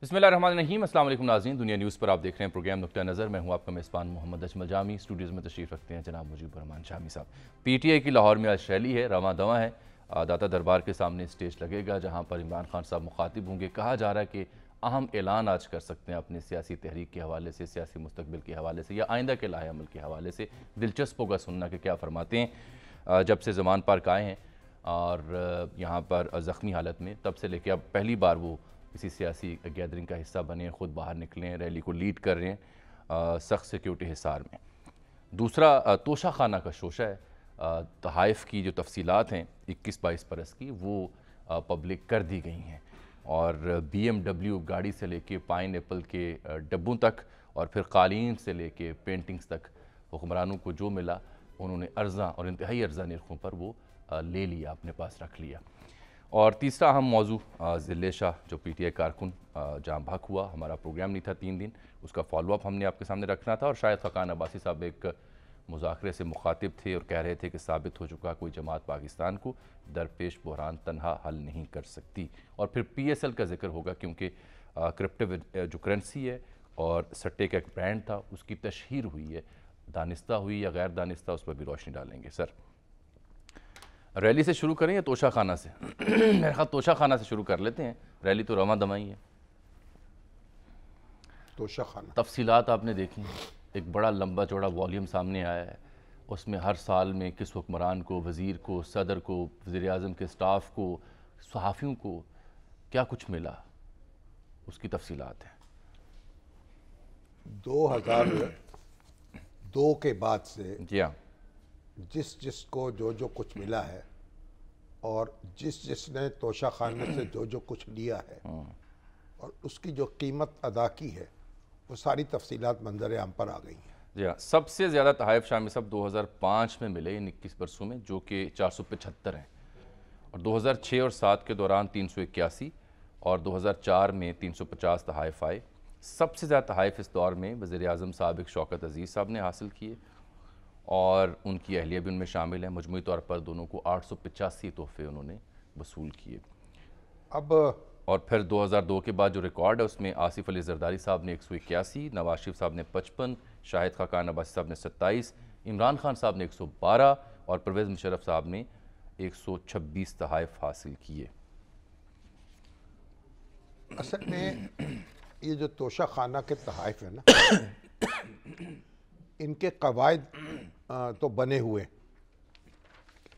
بسم اللہ الرحمن الرحیم۔ السلام علیکم ناظرین، دنیا نیوز پر آپ دیکھ رہے ہیں پروگرام نقطہ نظر۔ میں ہوں آپ کا میزبان محمد اجمل جامی۔ اسٹوڈیوز میں تشریف رکھتے ہیں جناب مجیب الرحمان شامی صاحب۔ پی ٹی آئی کی لاہور میں آج ریلی ہے، رواں دواں ہے۔ داتا دربار کے سامنے اسٹیج لگے گا جہاں پر عمران خان صاحب مخاطب ہوں گے۔ کہا جا رہا ہے کہ اہم اعلان آج کر سکتے ہیں اپنی سیاسی تحریک کے حوالے سے، سیاسی مستقبل کے حوالے سے یا آئندہ کے لاہے عمل کے حوالے سے۔ دلچسپ ہوگا سننا کہ کیا فرماتے ہیں۔ جب سے زمان پارک آئے ہیں اور یہاں پر زخمی حالت میں، تب سے لے کے اب پہلی بار وہ کسی سیاسی گیدرنگ کا حصہ بنے، خود باہر نکلیں، ریلی کو لیڈ کر رہے ہیں سخت سیکیورٹی حصار میں۔ دوسرا توشہ خانہ کا شوشہ ہے۔ تحائف کی جو تفصیلات ہیں 21-22 برس کی، وہ پبلک کر دی گئی ہیں، اور بی ایم ڈبلیو گاڑی سے لے کے پائن ایپل کے ڈبوں تک اور پھر قالین سے لے کے پینٹنگز تک حکمرانوں کو جو ملا انہوں نے ارزاں اور انتہائی ارزاں نرخوں پر وہ لے لیا، اپنے پاس رکھ لیا۔ اور تیسرا اہم موضوع ضلع شاہ جو پی ٹی آئی کارکن جہاں بھاگ ہوا، ہمارا پروگرام نہیں تھا 3 دن، اس کا فالو اپ ہم نے آپ کے سامنے رکھنا تھا، اور شاہد خاقان عباسی صاحب ایک مذاکرے سے مخاطب تھے اور کہہ رہے تھے کہ ثابت ہو چکا کوئی جماعت پاکستان کو درپیش بحران تنہا حل نہیں کر سکتی۔ اور پھر پی ایس ایل کا ذکر ہوگا کیونکہ کرپٹو جو کرنسی ہے اور سٹے کا ایک برانڈ تھا، اس کی تشہیر ہوئی ہے، دانستہ ہوئی یا غیر دانستہ، اس پر بھی روشنی ڈالیں گے۔ سر، ریلی سے شروع کریں یا توشہ خانہ سے؟ میرے خیال توشہ خانہ سے شروع کر لیتے ہیں، ریلی تو رواں دواں ہی ہے۔ توشہ خانہ تفصیلات آپ نے دیکھی ہیں، ایک بڑا لمبا چوڑا والیوم سامنے آیا ہے، اس میں ہر سال میں کس حکمران کو، وزیر کو، صدر کو، وزیر اعظم کے سٹاف کو، صحافیوں کو کیا کچھ ملا، اس کی تفصیلات ہیں۔ 2002 کے بعد سے جی ہاں، جس کو جو کچھ ملا ہے اور جس نے توشہ خانے سے جو کچھ لیا ہے اور اس کی جو قیمت ادا کی ہے، وہ ساری تفصیلات منظر عام پر آ گئی ہیں۔ جی ہاں، سب سے زیادہ تحائف شامی صاحب 2005 میں ملے، ان 21 برسوں میں، جو کہ 475 ہیں، اور 2006 اور 7 کے دوران 381 اور 2004 میں 350 تحائف آئے۔ سب سے زیادہ تحائف اس دور میں وزیر اعظم سابق شوکت عزیز صاحب نے حاصل کیے، اور ان کی اہلیہ بھی ان میں شامل ہیں۔ مجموعی طور پر دونوں کو 885 تحفے انہوں نے وصول کیے۔ اب اور پھر 2002 کے بعد جو ریکارڈ ہے اس میں آصف علی زرداری صاحب نے 181، نواز شریف صاحب نے 55، شاہد خاقان عباسی صاحب نے 27، عمران خان صاحب نے 112 اور پرویز مشرف صاحب نے 126 تحائف حاصل کیے۔ اصل میں یہ جو توشہ خانہ کے تحائف ہیں نا، ان کے قواعد تو بنے ہوئے،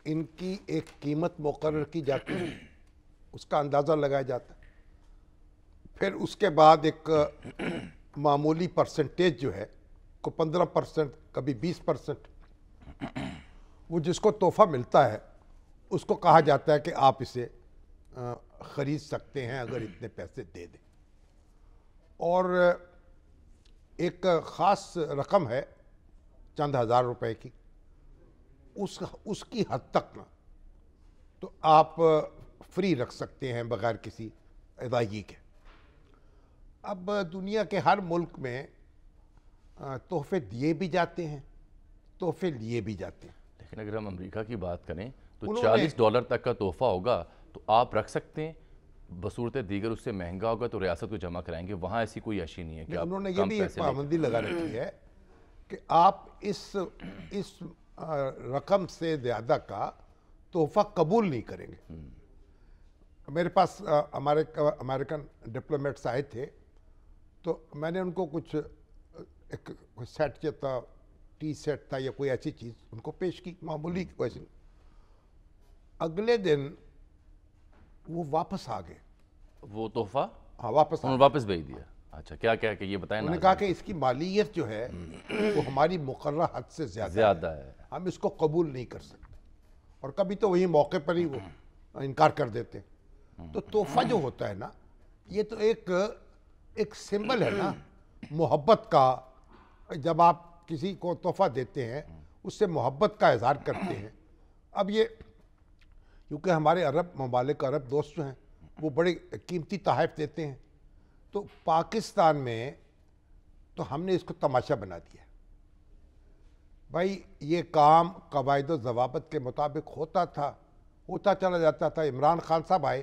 ان کی ایک قیمت مقرر کی جاتی ہے، اس کا اندازہ لگایا جاتا ہے، پھر اس کے بعد ایک معمولی پرسنٹیج جو ہے، کو 15%، کبھی 20%، وہ جس کو تحفہ ملتا ہے اس کو کہا جاتا ہے کہ آپ اسے خرید سکتے ہیں اگر اتنے پیسے دے دیں، اور ایک خاص رقم ہے چند ہزار روپے کی، اس کی حد تک نا تو آپ فری رکھ سکتے ہیں بغیر کسی ادائیگی کے۔ اب دنیا کے ہر ملک میں تحفے دیے بھی جاتے ہیں، تحفے لیے بھی جاتے ہیں۔ لیکن اگر ہم امریکہ کی بات کریں تو $40 تک کا تحفہ ہوگا تو آپ رکھ سکتے ہیں، بصورت دیگر اس سے مہنگا ہوگا تو ریاست کو جمع کرائیں گے، وہاں ایسی کوئی اشی نہیں ہے کہ انہوں نے آپ یہ کم بھی ایک پیسے لے پابندی لگا رکھی ہے کہ آپ اس رقم سے زیادہ کا تحفہ قبول نہیں کریں گے۔ میرے پاس امریکن ڈپلومیٹس آئے تھے تو میں نے ان کو کچھ ایک سیٹ جو تھا، ٹی سیٹ تھا یا کوئی ایسی چیز ان کو پیش کی، معمولی ویسے۔ اگلے دن وہ واپس آ گئے، وہ تحفہ ہاں واپس انہوں نے واپس بھیج دیا۔ اچھا، کیا کیا کہ یہ بتائیں انہوں نا۔ نے کہا کہ اس کی مالیت جو ہے وہ ہماری مقررہ حد سے زیادہ ہے، ہم اس کو قبول نہیں کر سکتے، اور کبھی تو وہی موقع پر ہی وہ انکار کر دیتے۔ تو تحفہ جو ہوتا ہے نا، یہ تو ایک سمبل ہے نا محبت کا۔ جب آپ کسی کو تحفہ دیتے ہیں اس سے محبت کا اظہار کرتے ہیں۔ اب یہ کیونکہ ہمارے عرب ممالک، عرب دوست جو ہیں وہ بڑے قیمتی تحائف دیتے ہیں، تو پاکستان میں تو ہم نے اس کو تماشا بنا دیا۔ بھائی یہ کام قواعد و ضوابط کے مطابق ہوتا تھا، ہوتا چلا جاتا تھا۔ عمران خان صاحب آئے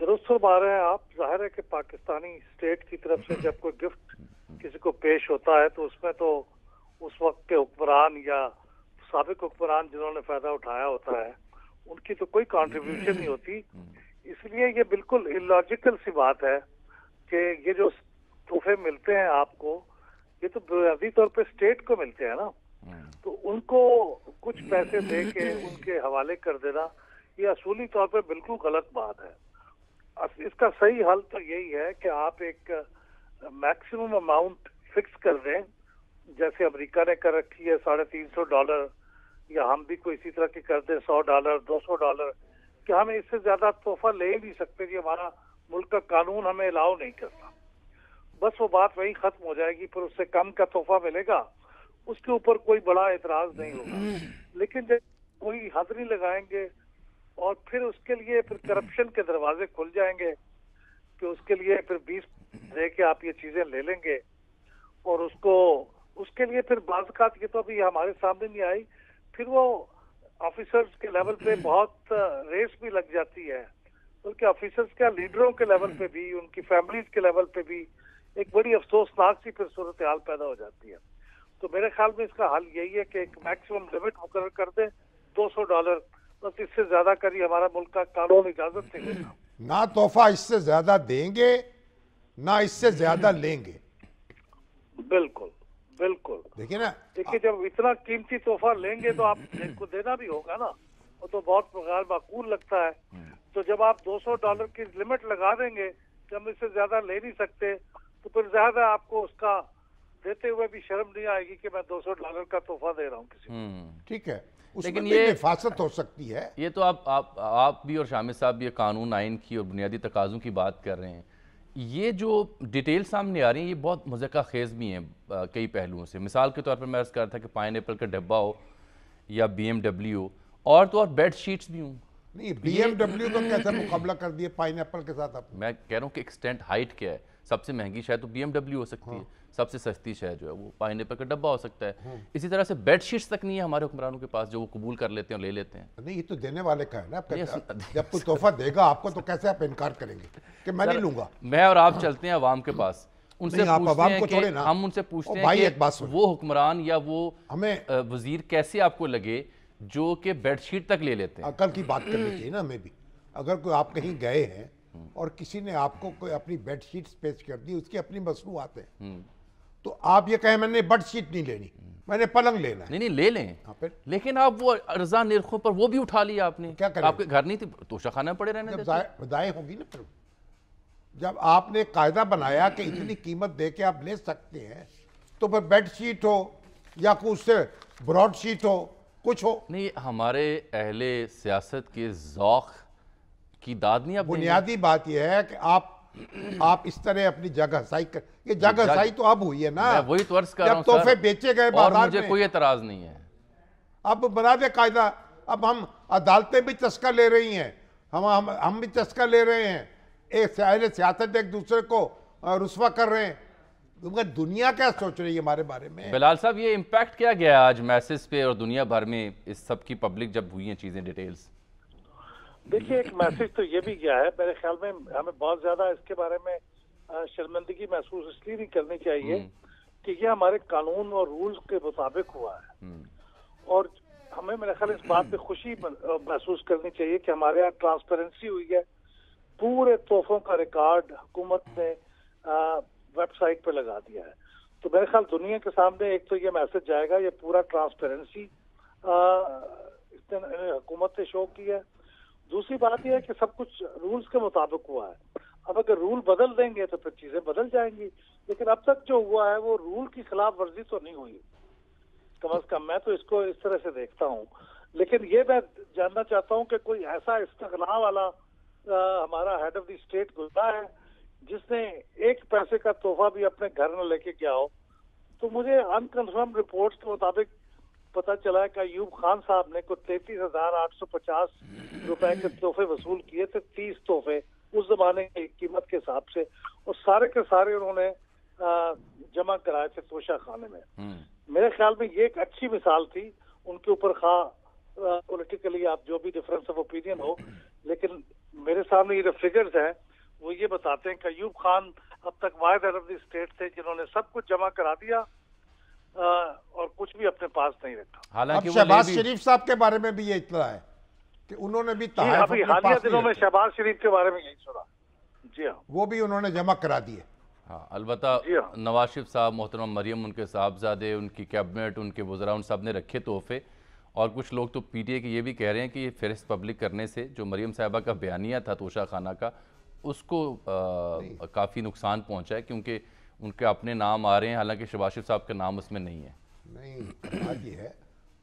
درست فرما رہے ہیں آپ. ظاہر ہے کہ پاکستانی اسٹیٹ کی طرف سے جب کوئی گفٹ کسی کو پیش ہوتا ہے تو اس میں تو اس وقت کے حکمران یا سابق حکمران جنہوں نے فائدہ اٹھایا ہوتا ہے ان کی تو کوئی کانٹریبیوشن نہیں ہوتی. اس لیے یہ بالکل اللاجیکل سی بات ہے کہ یہ جو تحفے ملتے ہیں آپ کو یہ تو بنیادی طور پہ اسٹیٹ کو ملتے ہیں نا, تو ان کو کچھ پیسے دے کے ان کے حوالے کر دینا یہ اصولی طور پہ بالکل غلط بات ہے. اس کا صحیح حل تو یہی ہے کہ آپ ایک میکسیمم اماؤنٹ فکس کر دیں, جیسے امریکہ نے کر رکھی ہے $350, یا ہم بھی کوئی اسی طرح کی کر دیں $100 $200, کہ ہم اس سے زیادہ تحفہ لے ہی نہیں سکتے کہ ہمارا ملک کا قانون ہمیں الاؤ نہیں کرتا. بس وہ بات وہی ختم ہو جائے گی, پھر اس سے کم کا تحفہ ملے گا, اس کے اوپر کوئی بڑا اعتراض نہیں ہوگا. لیکن جب کوئی حد نہیں لگائیں گے اور پھر اس کے لیے پھر کرپشن کے دروازے کھل جائیں گے کہ اس کے لیے پھر 20 دے کے آپ یہ چیزیں لے لیں گے, اور اس کے لیے پھر بعض اوقات یہ تو ابھی ہمارے سامنے نہیں آئی, پھر وہ آفیسرز کے لیول پہ بہت ریس بھی لگ جاتی ہے, بلکہ آفیسرز کیا لیڈروں کے لیول پہ بھی, ان کی فیملیز کے لیول پہ بھی ایک بڑی افسوسناک سی پھر صورتحال پیدا ہو جاتی ہے. تو میرے خیال میں اس کا حل یہی ہے کہ ایک میکسیمم لمٹ مقرر کر دیں $200, بس اس سے زیادہ کری ہمارا ملک کا قانون اجازت نہیں دیتا. نہ تحفہ اس سے زیادہ دیں گے نہ اس سے زیادہ لیں گے. بالکل بالکل. دیکھیں نا, دیکھیے جب اتنا قیمتی تحفہ لیں گے تو آپ کو دینا بھی ہوگا نا, وہ تو بہت غیر معقول لگتا ہے. تو جب آپ $200 کی لمٹ لگا دیں گے کہ ہم اس سے زیادہ لے نہیں سکتے, تو پھر زیادہ آپ کو اس کا دیتے ہوئے بھی شرم نہیں آئے گی کہ میں $200 کا تحفہ دے رہا ہوں کسی کو. ٹھیک ہے, اس لیکن میں یہ نفاست ہو سکتی ہے. یہ تو آپ بھی اور شامل صاحب بھی قانون آئین کی اور بنیادی تقاضوں کی بات کر رہے ہیں. یہ جو ڈیٹیل سامنے آ رہی ہیں یہ بہت مضحکہ خیز بھی ہیں کئی پہلوؤں سے. مثال کے طور پر میں عرض کر رہا تھا کہ پائن ایپل کا ڈبہ ہو یا BMW ہو, اور تو اور بیڈ شیٹس بھی ہوں. نہیں, BMW کو کیسے مقابلہ کر دیے پائن ایپل کے ساتھ آپ؟ میں کہہ رہا ہوں کہ ایکسٹینٹ ہائٹ کیا ہے. سب سے مہنگی شاید تو BMW ہو سکتی ہے, سب سے سستی شاید جو ہے وہ پائن ایپل کا ڈبہ ہو سکتا ہے. اسی طرح سے بیڈ شیٹس تک نہیں ہے ہمارے حکمرانوں کے پاس جو وہ قبول کر لیتے ہیں اور لے لیتے ہیں. نہیں, یہ تو دینے والے کا ہے نا. جب کوئی تحفہ دے گا آپ کو تو کیسے آپ انکار کریں گے کہ میں نہیں لوں گا؟ میں اور آپ چلتے ہیں عوام کے پاس, ان سے پوچھتے ہیں کہ ہم ان سے پوچھتے ہیں کہ وہ حکمران یا وہ وزیر کیسے آپ کو لگے جو کہ بیڈ شیٹ تک لے لیتے ہیں. عقل کی بات کرنی چاہیے نا ہمیں بھی. اگر کوئی آپ کہیں گئے ہیں اور کسی نے آپ کو کوئی اپنی بیڈ شیٹس پیش کر دی, اس کی اپنی مصنوعات ہیں, تو آپ یہ کہیں میں نے بیڈ شیٹ نہیں لینی, میں نے پلنگ لینا ہے. نہیں لے لیں, لیکن آپ وہ ارزاں نرخوں پر وہ بھی اٹھا لیا آپ نے. کیا کریں, آپ کے گھر نہیں تھی توشہ خانہ پڑے رہنے دیتے. جب ضائع ہوگی نا, پھر جب آپ نے قاعدہ بنایا کہ اتنی قیمت دے کے آپ لے سکتے ہیں, تو پھر بیڈ شیٹ ہو یا اس سے براڈ شیٹ ہو, کچھ ہو. نہیں, ہمارے اہل سیاست کے ذوق کی داد نہیں. بنیادی بات یہ ہے کہ آپ اس طرح اپنی جگہ سائی کر, یہ جگہ سائی تو اب ہوئی ہے نا. میں وہی تو عرض کر رہا ہوں جب تحفے بیچے گئے بازار میں, مجھے کوئی اعتراض نہیں ہے. اب بنا دے قاعدہ. اب ہم عدالتیں بھی چسکا لے رہی ہیں, ہم بھی چسکا لے رہے ہیں, ایک اہل سیاست ایک دوسرے کو رسوا کر رہے ہیں. دنیا کیا سوچ رہی ہے ہمارے بارے میں؟ بلال صاحب, یہ امپیکٹ کیا گیا آج میسز پہ اور دنیا بھر میں اس سب کی پبلک جب ہوئی ہیں چیزیں ڈیٹیلز؟ دیکھیے ایک میسج تو یہ بھی گیا ہے, میرے خیال میں ہمیں بہت زیادہ اس کے بارے میں شرمندگی محسوس اس لیے نہیں کرنی چاہیے کہ یہ ہمارے قانون اور رولز کے مطابق ہوا ہے, اور ہمیں میرے خیال اس بات پہ خوشی محسوس کرنی چاہیے کہ ہمارے یہاں ٹرانسپیرنسی ہوئی ہے. پورے تحفوں کا ریکارڈ حکومت نے ویب سائٹ پہ لگا دیا ہے. تو میرے خیال دنیا کے سامنے ایک تو یہ میسج جائے گا, یہ پورا ٹرانسپیرنسی حکومت نے شو کی ہے. دوسری بات یہ ہے کہ سب کچھ رولز کے مطابق ہوا ہے. اب اگر رول بدل دیں گے تو پھر چیزیں بدل جائیں گی, لیکن اب تک جو ہوا ہے وہ رول کی خلاف ورزی تو نہیں ہوئی, کم از کم میں تو اس کو اس طرح سے دیکھتا ہوں. لیکن یہ میں جاننا چاہتا ہوں کہ کوئی ایسا استغنا والا ہمارا ہیڈ آف دی اسٹیٹ گزرا ہے جس نے ایک پیسے کا تحفہ بھی اپنے گھر میں لے کے گیا ہو. تو مجھے انکنفرم رپورٹس کے مطابق پتہ چلا ہے کہ ایوب خان صاحب نے کوئی 33,850 روپے کے تحفے وصول کیے تھے, 30 تحفے اس زمانے کی قیمت کے حساب سے, اور سارے کے سارے انہوں نے جمع کرائے تھے توشہ خانے میں. میرے خیال میں یہ ایک اچھی مثال تھی. ان کے اوپر خواہ پولیٹیکلی آپ جو بھی ڈفرینس آف اوپینین ہو, لیکن میرے سامنے یہ جو فگرز ہیں وہ یہ بتاتے ہیں کہ ایوب خان اب تک واحد عرب اسٹیٹ تھے جنہوں نے سب کچھ جمع کرا دیا اور کچھ بھی اپنے پاس نہیں رکھا. حالانکہ اب شہباز شریف صاحب کے بارے میں بھی یہ اطلاع ہے کہ انہوں نے بھی تحائف ابھی اپنے حالیہ پاس دنوں میں نہیں رکھے. شہباز شریف کے بارے میں یہی سنا. جی ہاں, وہ بھی انہوں نے جمع کرا دیے. ہاں البتہ جی ہاں. نواز شریف صاحب, محترمہ مریم, ان کے صاحبزادے, ان کی کیبنٹ, ان کے وزراء, ان سب نے رکھے تحفے. اور کچھ لوگ تو پی ٹی اے کے یہ بھی کہہ رہے ہیں کہ یہ فہرست پبلک کرنے سے جو مریم صاحبہ کا بیانیہ تھا توشہ خانہ کا, اس کو کافی نقصان پہنچا ہے, کیونکہ ان کے اپنے نام آ رہے ہیں, حالانکہ شہباز شریف صاحب کا نام اس میں نہیں ہے. نہیں بات یہ ہے,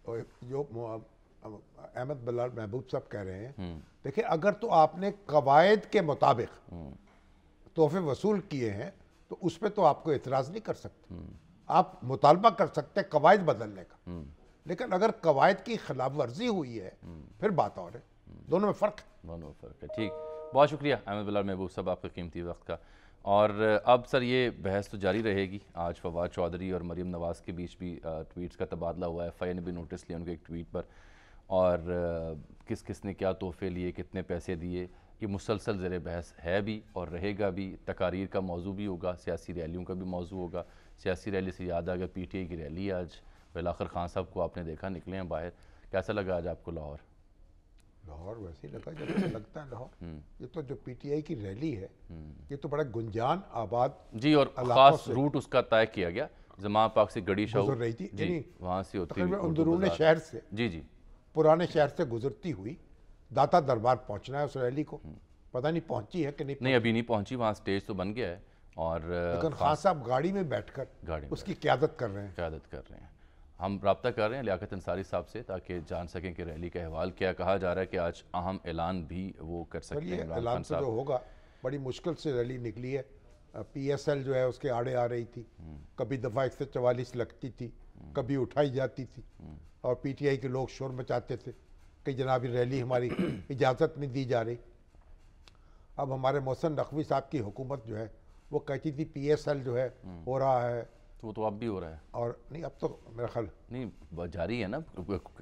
اور جو احمد بلال محبوب صاحب کہہ رہے ہیں, دیکھیں اگر تو آپ نے قواعد کے مطابق تحفے وصول کیے ہیں تو اس پہ تو آپ کو اعتراض نہیں کر سکتے. آپ مطالبہ کر سکتے قواعد بدلنے کا, لیکن اگر قواعد کی خلاف ورزی ہوئی ہے پھر بات اور ہے. دونوں میں فرق ہے. دونوں میں فرق ہے. ٹھیک, بہت شکریہ احمد بلال محبوب صاحب آپ کے قیمتی وقت کا. اور اب سر یہ بحث تو جاری رہے گی. آج فواد چودھری اور مریم نواز کے بیچ بھی ٹویٹس کا تبادلہ ہوا ہے. FI نے بھی نوٹس لیا ان کے ایک ٹویٹ پر, اور کس کس نے کیا تحفے لیے, کتنے پیسے دیے, یہ مسلسل زیر بحث ہے بھی اور رہے گا بھی. تقاریر کا موضوع بھی ہوگا, سیاسی ریلیوں کا بھی موضوع ہوگا. سیاسی ریلی سے یاد آ گیا PTI کی ریلی ہے آج. بلاخر خان صاحب کو آپ نے دیکھا نکلے ہیں باہر, کیسا لگا آج آپ کو لاہور؟ لاہور ویسے ہی لگا جیسے لگتا ہے لاہور. یہ تو جو PTI کی ریلی ہے یہ تو بڑا گنجان آباد جی, اور خاص روٹ اس کا طے کیا گیا. زمان پاک سے گڑی شاہو گزر رہی تھی, جی وہاں سے ہوتی تقریباً اندرون شہر سے, جی جی پرانے شہر سے گزرتی ہوئی داتا دربار پہنچنا ہے اس ریلی کو. پتہ نہیں پہنچی ہے کہ نہیں, ابھی نہیں پہنچی. وہاں سٹیج تو بن گیا ہے, اور لیکن خان صاحب گاڑی میں بیٹھ کر اس کی قیادت کر رہے ہیں. ہم رابطہ کر رہے ہیں لیاقت انصاری صاحب سے تاکہ جان سکیں کہ ریلی کا احوال کیا. کہا جا رہا ہے کہ آج اہم اعلان بھی وہ کر سکتے ہیں. اعلان تو جو ہوگا, بڑی مشکل سے ریلی نکلی ہے. PSL جو ہے اس کے آڑے آ رہی تھی, کبھی دفعہ 144 لگتی تھی, کبھی اٹھائی جاتی تھی, اور PTI کے لوگ شور مچاتے تھے کہ جناب ریلی ہماری اجازت نہیں دی جا رہی. اب ہمارے محسن نقوی صاحب کی حکومت جو ہے وہ کہتی تھی PSL جو ہے ہو رہا ہے, تو اب بھی ہو رہا ہے. اور نہیں اب تو میرا خیال نہیں جاری ہے نا.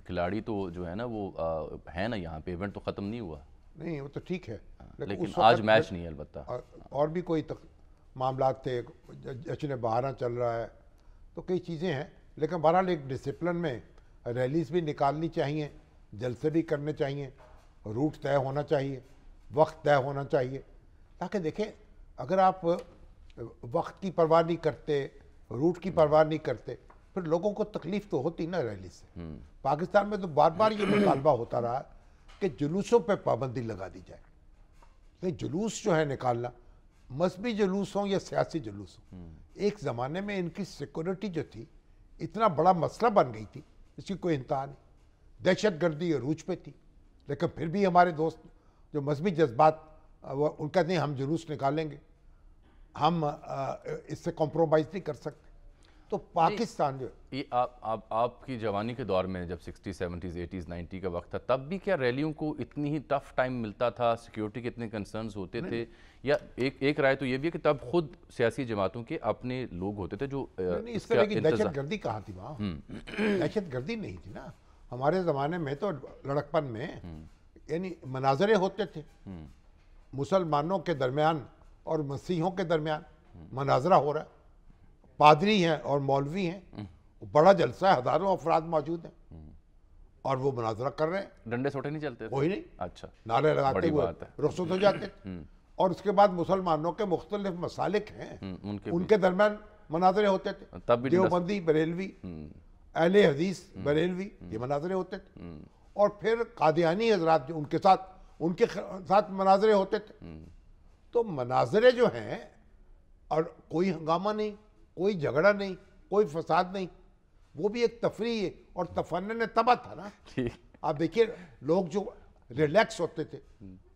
کھلاڑی تو جو ہے نا وہ ہے نا یہاں پہ, ایونٹ تو ختم نہیں ہوا. نہیں وہ تو ٹھیک ہے, لیکن آج میچ نہیں ہے. البتہ اور بھی کوئی معاملات تھے, جشن بہارا چل رہا ہے, تو کئی چیزیں ہیں. لیکن بہرحال ایک ڈسپلن میں ریلیز بھی نکالنی چاہیے, جلسے بھی کرنے چاہیے, روٹ طے ہونا چاہیے, وقت طے ہونا چاہیے. تاکہ دیکھیں اگر آپ وقت کی پرواہ نہیں کرتے, روٹ کی پرواہ نہیں کرتے, پھر لوگوں کو تکلیف تو ہوتی نا ریلی سے. پاکستان میں تو بار بار یہ مطالبہ ہوتا رہا کہ جلوسوں پہ پابندی لگا دی جائے. کہ جلوس جو ہے نکالنا, مذہبی جلوس ہوں یا سیاسی جلوس ہوں, ایک زمانے میں ان کی سیکورٹی جو تھی اتنا بڑا مسئلہ بن گئی تھی, اس کی کوئی انتہا نہیں. دہشت گردی عروج پہ تھی, لیکن پھر بھی ہمارے دوست جو مذہبی جذبات ان کہتے ہیں ہم جلوس نکالیں گے, ہم اس سے کمپرومائز نہیں کر سکتے. تو پاکستان جو یہ آپ کی جوانی کے دور میں جب 60s 70s 80s 90 کا وقت تھا, تب بھی کیا ریلیوں کو اتنی ہی ٹف ٹائم ملتا تھا, سیکیورٹی کے اتنے کنسرنز ہوتے تھے؟ یا ایک رائے تو یہ بھی ہے کہ تب خود سیاسی جماعتوں کے اپنے لوگ ہوتے تھے جو اس طرح کی دہشت گردی کہاں تھی وہاں؟ دہشت گردی نہیں تھی نا ہمارے زمانے میں. تو لڑکپن میں یعنی مناظرے ہوتے تھے, مسلمانوں کے درمیان اور مسیحوں کے درمیان مناظرہ ہو رہا ہے, پادری ہیں اور مولوی ہیں, بڑا جلسہ ہے, ہزاروں افراد موجود ہیں اور وہ مناظرہ کر رہے ہیں. ڈنڈے سوٹے نہیں چلتے؟ کوئی نہیں. اچھا, نعرے لگاتے ہوئے رخصت ہو جاتے تھے. اور اس کے بعد مسلمانوں کے مختلف مسالک ہیں, ان کے درمیان مناظرے ہوتے تھے. دیوبندی, بریلوی, اہل حدیث بریلوی, یہ مناظرے ہوتے تھے. اور پھر قادیانی حضرات جو ان کے ساتھ مناظرے ہوتے تھے. تو مناظرے جو ہیں, اور کوئی ہنگامہ نہیں, کوئی جھگڑا نہیں, کوئی فساد نہیں, وہ بھی ایک تفریح ہے اور تفنن طبع تھا نا. آپ دیکھیے لوگ جو ریلیکس ہوتے تھے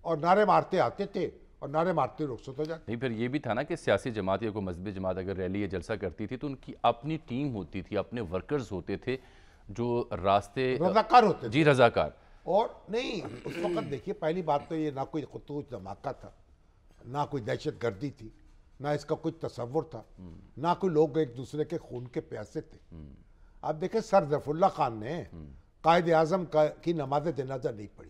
اور نعرے مارتے آتے تھے اور نعرے مارتے رخصت ہو جاتے. نہیں, پھر یہ بھی تھا نا کہ سیاسی جماعت یا کوئی مذہبی جماعت اگر ریلی یا جلسہ کرتی تھی تو ان کی اپنی ٹیم ہوتی تھی, اپنے ورکرز ہوتے تھے جو راستے رضاکار ہوتے تھے. جی رضاکار. اور نہیں اس وقت دیکھیے پہلی بات تو یہ نہ کوئی خطوط دھماکہ تھا, نہ کوئی دہشت گردی تھی, نہ اس کا کوئی تصور تھا, نہ کوئی لوگ ایک دوسرے کے خون کے پیاسے تھے. آپ دیکھیں سر ظفر اللہ خان نے قائد اعظم کی نماز جنازہ نہیں پڑھی.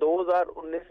2019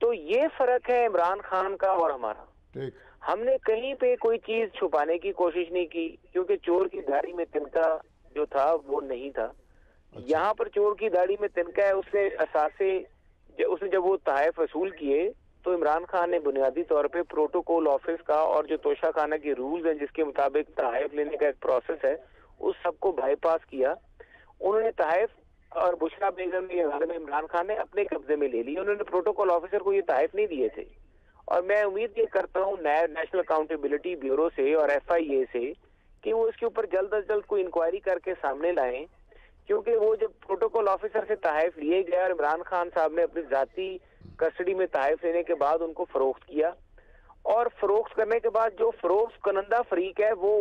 تو یہ فرق ہے عمران خان کا اور ہمارا. ٹھیک. ہم نے کہیں پہ کوئی چیز چھپانے کی کوشش نہیں کی کیونکہ چور کی داڑھی میں تنکا جو تھا وہ نہیں تھا. یہاں پر چور کی داڑھی میں تنکا ہے. اس نے جب وہ تحائف وصول کیے تو عمران خان نے بنیادی طور پہ پروٹوکول آفس کا اور جو توشہ خانہ کے رولز ہیں جس کے مطابق تحائف لینے کا ایک پروسیس ہے اس سب کو بائی پاس کیا. انہوں نے تحائف اور بشرا بیگم کے حوالے میں عمران خان نے اپنے قبضے میں لے لی. انہوں نے پروٹوکول آفیسر کو یہ تحائف نہیں دیے تھے. اور میں امید یہ کرتا ہوں نیشنل اکاؤنٹیبلٹی بیورو سے اور FIA سے کہ وہ اس کے اوپر جلد از جلد کوئی انکوائری کر کے سامنے لائیں, کیونکہ وہ جب پروٹوکول آفیسر سے تحائف لیے گئے اور عمران خان صاحب نے اپنی ذاتی کسٹڈی میں تحائف لینے کے بعد ان کو فروخت کیا, اور فروخت کرنے کے بعد جو فروخت کنندہ فریق ہے وہ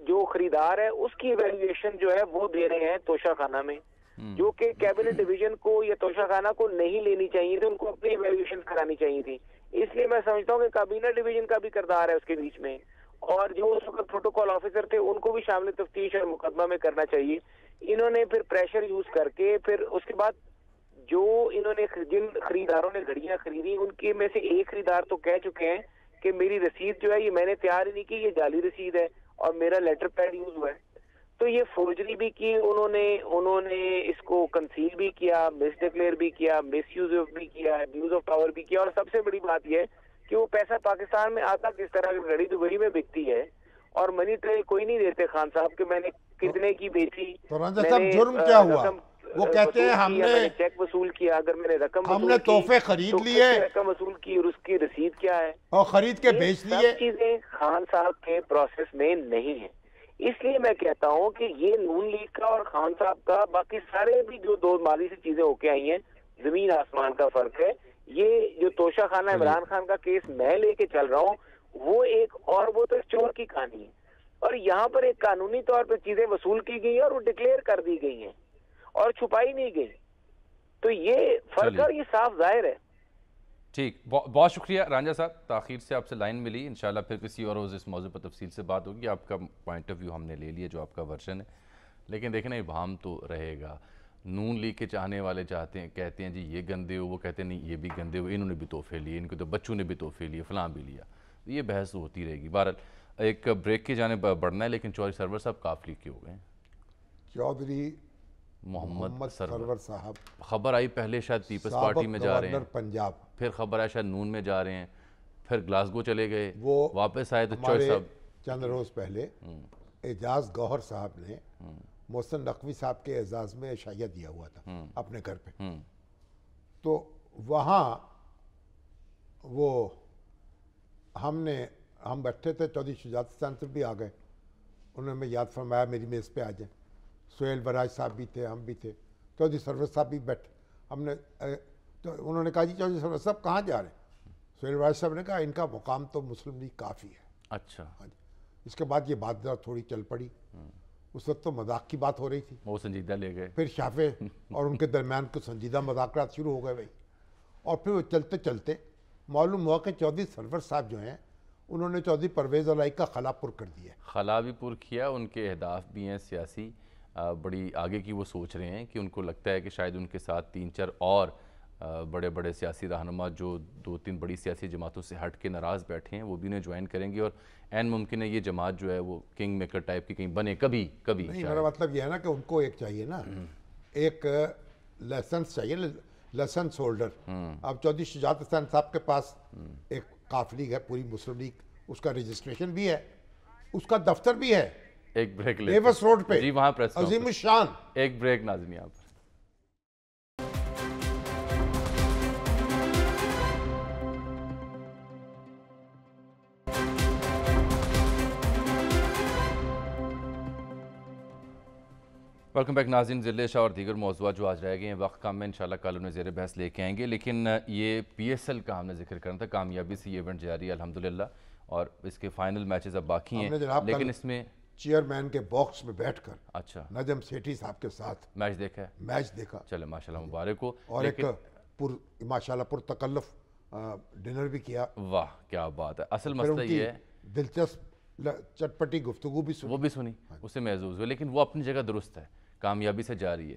جو خریدار ہے اس کی ایویلویشن جو ہے وہ دے رہے ہیں توشہ خانہ میں, جو کہ کیبنٹ ڈویژن کو یا توشہ خانہ کو نہیں لینی چاہیے تھی, ان کو اپنی ایویلویشن کرانی چاہیے تھی. اس لیے میں سمجھتا ہوں کہ کابینہ ڈویژن کا بھی کردار ہے اس کے بیچ میں, اور جو اس وقت پروٹوکول آفیسر تھے ان کو بھی شامل تفتیش اور مقدمہ میں کرنا چاہیے. انہوں نے پھر پریشر یوز کر کے پھر اس کے بعد جو انہوں نے جن خریداروں نے گھڑیاں خریدی ان کے میں سے ایک خریدار تو کہہ چکے ہیں کہ میری رسید جو ہے یہ میں نے تیار ہی نہیں کی, یہ جعلی رسید ہے اور میرا لیٹر پیڈ یوز ہوا ہے. تو یہ فورجری بھی کی انہوں نے اس کو کنسیل بھی کیا, مس ڈکلیئر بھی کیا, مس یوز بھی کیا, ابیوز آف پاور بھی کیا, اور سب سے بڑی بات یہ ہے کہ وہ پیسہ پاکستان میں آتا کس طرح, گھڑی دبئی میں بکتی ہے اور منی ٹرے کوئی نہیں دیتے خان صاحب کہ میں نے کتنے کی بیچی. تو رنجا صاحب جرم کیا ہوا؟ وہ کہتے ہیں ہم نے چیک وصول کیا, اگر میں نے رقم ہم نے تحفے خرید لیے, رقم وصول کی اور اس کی رسید کیا ہے اور خرید کے بیچ لیے. سب چیزیں خان صاحب کے پروسیس میں نہیں ہیں. اس لیے میں کہتا ہوں کہ یہ نون لیگ کا اور خان صاحب کا باقی سارے بھی جو دو ماضی سے چیزیں ہو کے آئی ہیں زمین آسمان کا فرق ہے. یہ جو توشہ خانہ عمران خان کا کیس میں لے کے چل رہا ہوں وہ ایک اور وہ تو چور کی کہانی ہے, اور یہاں پر ایک قانونی طور پہ چیزیں وصول کی گئی ہیں اور وہ ڈکلیئر کر دی گئی ہیں اور چھپائی نہیں گئی. تو یہ فرق ہے, یہ صاف ظاہر ہے. ٹھیک, بہت شکریہ رانجھا صاحب, تاخیر سے آپ سے لائن ملی. انشاءاللہ پھر کسی اور روز اس موضوع پر تفصیل سے بات ہوگی. آپ کا پوائنٹ آف ویو ہم نے لے لیا جو آپ کا ورژن ہے, لیکن دیکھیں نا ابہام تو رہے گا. نون لیگ کے چاہنے والے چاہتے ہیں, کہتے ہیں جی یہ گندے ہو, وہ کہتے ہیں نہیں یہ بھی گندے ہو, انہوں نے بھی تحفے لیے, ان کو تو بچوں نے بھی تحفے لیے, فلاں بھی لیا. یہ بحث ہوتی رہے گی. بہرحال ایک بریک کی جانب بڑھنا ہے, لیکن چودھری سرور صاحب کافی کے ہو گئے ہیں. چودھری محمد سرور صاحب خبر آئی پہلے شاید پیپلز پارٹی میں جا رہے ہیں, پنجاب, پھر خبر آئی شاید نون میں جا رہے ہیں, پھر گلاسگو چلے گئے, وہ واپس آئے تو چودھری صاحب چند روز پہلے اعجاز گوہر صاحب نے محسن نقوی صاحب کے اعزاز میں عشائیہ دیا ہوا تھا اپنے گھر پہ. تو وہاں وہ ہم بیٹھے تھے, چودھری شجاعت حسین صاحب بھی آ گئے, انہوں نے یاد فرمایا میری میز پہ آ جائیں. سہیل براج صاحب بھی تھے, ہم بھی تھے, چودھری سرور صاحب بھی بیٹھے. ہم نے تو انہوں نے کہا جی چودھری سرور صاحب کہاں جا رہے ہیں؟ سہیل براج صاحب نے کہا ان کا مقام تو مسلم لیگ کافی ہے. اچھا. ہاں جی. اس کے بعد یہ بات ذرا تھوڑی چل پڑی. اس وقت تو مذاق کی بات ہو رہی تھی, وہ سنجیدہ لے گئے, پھر شافع اور ان کے درمیان کچھ سنجیدہ مذاکرات شروع ہو گئے بھائی, اور پھر وہ چلتے چلتے معلوم ہوا کہ چودھری سرور صاحب جو ہیں انہوں نے چودھری پرویز علائی کا خلا پر کر دیا. خلا بھی پر کیا, ان کے اہداف بھی ہیں سیاسی, بڑی آگے کی وہ سوچ رہے ہیں کہ ان کو لگتا ہے کہ شاید ان کے ساتھ 3-4 اور بڑے بڑے سیاسی رہنما جو 2-3 بڑی سیاسی جماعتوں سے ہٹ کے ناراض بیٹھے ہیں وہ بھی انہیں جوائن کریں گے, اور این ممکن ہے یہ جماعت جو ہے وہ کنگ میکر ٹائپ کی کہیں بنے کبھی. نہیں, میرا مطلب یہ ہے نا کہ ان کو ایک چاہیے نا, ایک لائسنس چاہیے, لائسنس ہولڈر. اب چودھری شجاعت حسین صاحب کے پاس ایک کاف لیگ ہے, پوری مسلم لیگ, اس کا رجسٹریشن بھی ہے, اس کا دفتر بھی ہے ایک بریک لے ڈیوس روڈ پہ, جی وہاں پریس عظیم الشان. ایک بریک ناظرین یہاں پر. ویلکم بیک ناظرین. ضلع شاہ اور دیگر موضوعات جو آج رہ گئے ہیں وقت کم میں انشاءاللہ کل انہیں زیر بحث لے کے آئیں گے, لیکن یہ PSL کا ہم نے ذکر کرنا تھا. کامیابی سے یہ ایونٹ جاری ہے الحمدللہ, اور اس کے فائنل میچز اب باقی ہیں, لیکن اس میں چیئرمین کے باکس میں بیٹھ کر اچھا نجم سیٹھی صاحب کے ساتھ میچ دیکھا ہے, میچ دیکھا. چلے ماشاءاللہ مبارک ہو, اور ایک ماشاءاللہ پرتکلف ڈنر بھی کیا. واہ کیا بات ہے. اصل مسئلہ یہ ہے دلچسپ چٹپٹی گفتگو بھی سنی, وہ بھی سنی, اسے محظوظ ہوئے, لیکن وہ اپنی جگہ درست ہے, کامیابی سے جا رہی ہے.